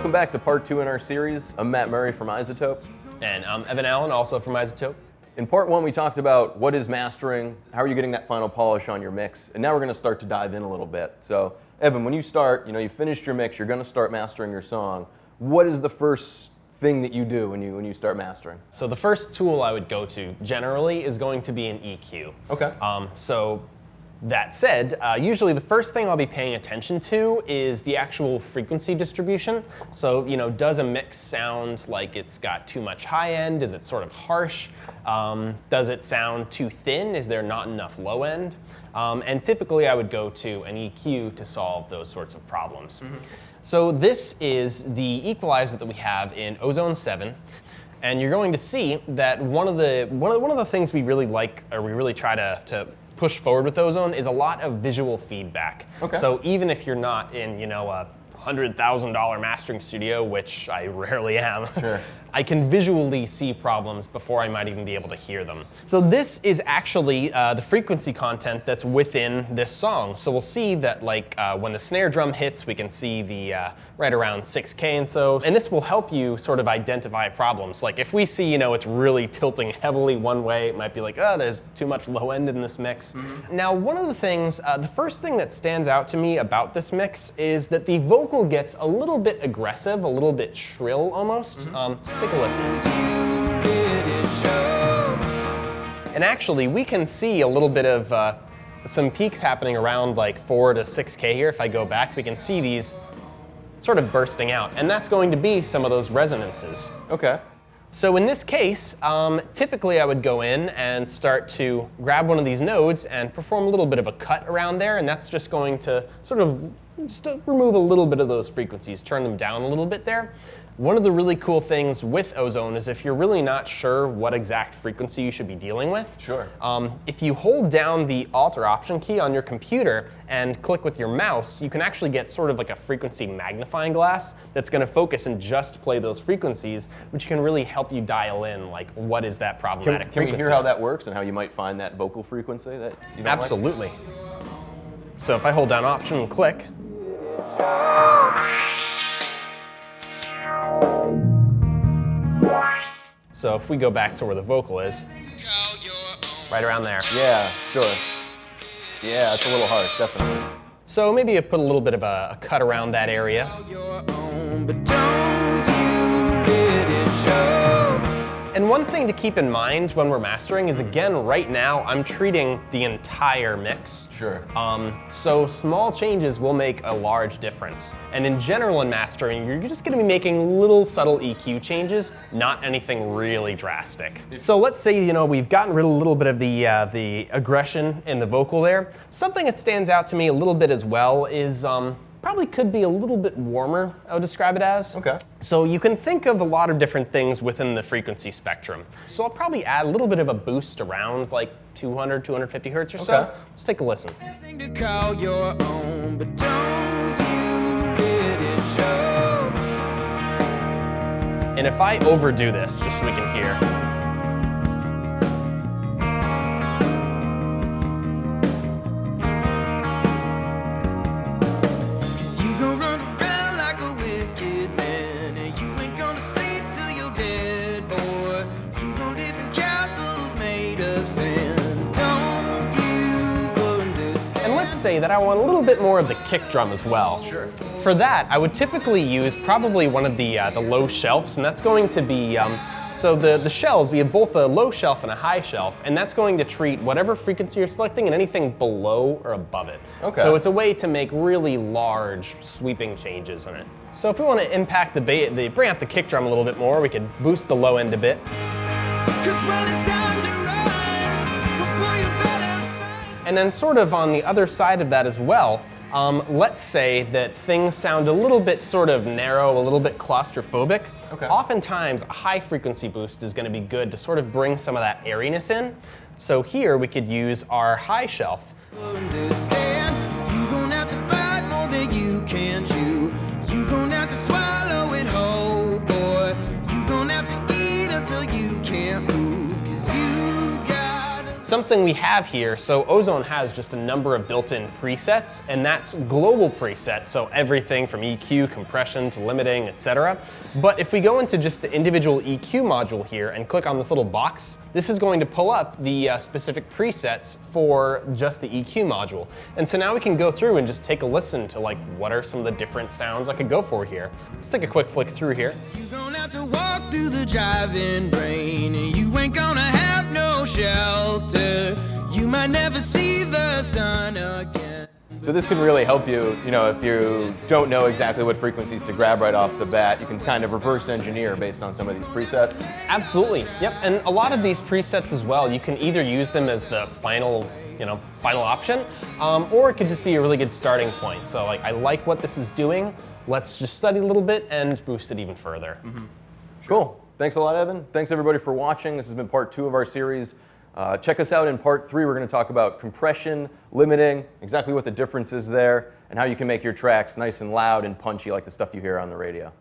Welcome back to part 2 in our series. I'm Matt Murray from Izotope. And I'm Evan Allen, also from Izotope. In part 1, we talked about what is mastering, how are you getting that final polish on your mix, and now we're going to start to dive in a little bit. So, Evan, when you start, you finished your mix, you're going to start mastering your song. What is the first thing that you do when you start mastering? So the first tool I would go to generally is going to be an EQ. Okay. So that said, usually the first thing I'll be paying attention to is the actual frequency distribution. So, does a mix sound like it's got too much high end? Is it sort of harsh? Does it sound too thin? Is there not enough low end? And typically I would go to an EQ to solve those sorts of problems. Mm-hmm. So this is the equalizer that we have in Ozone 7. And you're going to see that one of the things we really like, or we really try to push forward with Ozone, is a lot of visual feedback. Okay. So even if you're not in, a $100,000 mastering studio, which I rarely am, sure. I can visually see problems before I might even be able to hear them. So this is actually the frequency content that's within this song. So we'll see that when the snare drum hits, we can see the right around 6K and so. And this will help you sort of identify problems. Like if we see, it's really tilting heavily one way, it might be like, oh, there's too much low end in this mix. Mm-hmm. Now, one of the things, the first thing that stands out to me about this mix is that the vocal gets a little bit aggressive, a little bit shrill almost. Mm-hmm. Take a listen. And actually, we can see a little bit of some peaks happening around like 4 to 6K here. If I go back, we can see these sort of bursting out. And that's going to be some of those resonances. Okay. So in this case, typically I would go in and start to grab one of these nodes and perform a little bit of a cut around there. And that's just going to sort of just to remove a little bit of those frequencies, turn them down a little bit there. One of the really cool things with Ozone is if you're really not sure what exact frequency you should be dealing with, sure. If you hold down the Alt or Option key on your computer and click with your mouse, you can actually get sort of like a frequency magnifying glass that's going to focus and just play those frequencies, which can really help you dial in like what is that problematic frequency. Can we hear how that works and how you might find that vocal frequency that you don't Absolutely. Like? So if I hold down Option and click, so if we go back to where the vocal is, right around there. Yeah, sure. Yeah, it's a little harsh, definitely. So maybe you put a little bit of a cut around that area. And one thing to keep in mind when we're mastering is, again, right now I'm treating the entire mix. Sure. So small changes will make a large difference. And in general in mastering, you're just gonna be making little subtle EQ changes, not anything really drastic. So let's say, we've gotten rid of a little bit of the aggression in the vocal there. Something that stands out to me a little bit as well is, probably could be a little bit warmer, I would describe it as. Okay. So you can think of a lot of different things within the frequency spectrum. So I'll probably add a little bit of a boost around like 200, 250 hertz or so. Okay. Let's take a listen. And if I overdo this, just so we can hear. Say that I want a little bit more of the kick drum as well. Sure. For that, I would typically use probably one of the low shelves, and that's going to be, so the shelves, we have both a low shelf and a high shelf, and that's going to treat whatever frequency you're selecting and anything below or above it. Okay. So it's a way to make really large sweeping changes in it. So if we want to impact bring out the kick drum a little bit more, we could boost the low end a bit. And then sort of on the other side of that as well, let's say that things sound a little bit sort of narrow, a little bit claustrophobic. Okay. Oftentimes, a high frequency boost is going to be good to sort of bring some of that airiness in. So here we could use our high shelf. something we have here, so Ozone has just a number of built-in presets, and that's global presets, so everything from EQ, compression, to limiting, etc. But if we go into just the individual EQ module here and click on this little box, this is going to pull up the specific presets for just the EQ module. And so now we can go through and just take a listen to like what are some of the different sounds I could go for here. Let's take a quick flick through here. You don't have to walk through the driving rain, and you ain't gonna have no shelter. You might never see the sun again. So this can really help you, if you don't know exactly what frequencies to grab right off the bat, you can kind of reverse engineer based on some of these presets. Absolutely, yep. And a lot of these presets as well, you can either use them as the final option, or it could just be a really good starting point. So like, I like what this is doing. Let's just study a little bit and boost it even further. Mm-hmm. Cool. Thanks a lot, Evan. Thanks everybody for watching. This has been part 2 of our series. Check us out in part 3. We're going to talk about compression, limiting, exactly what the difference is there, and how you can make your tracks nice and loud and punchy like the stuff you hear on the radio.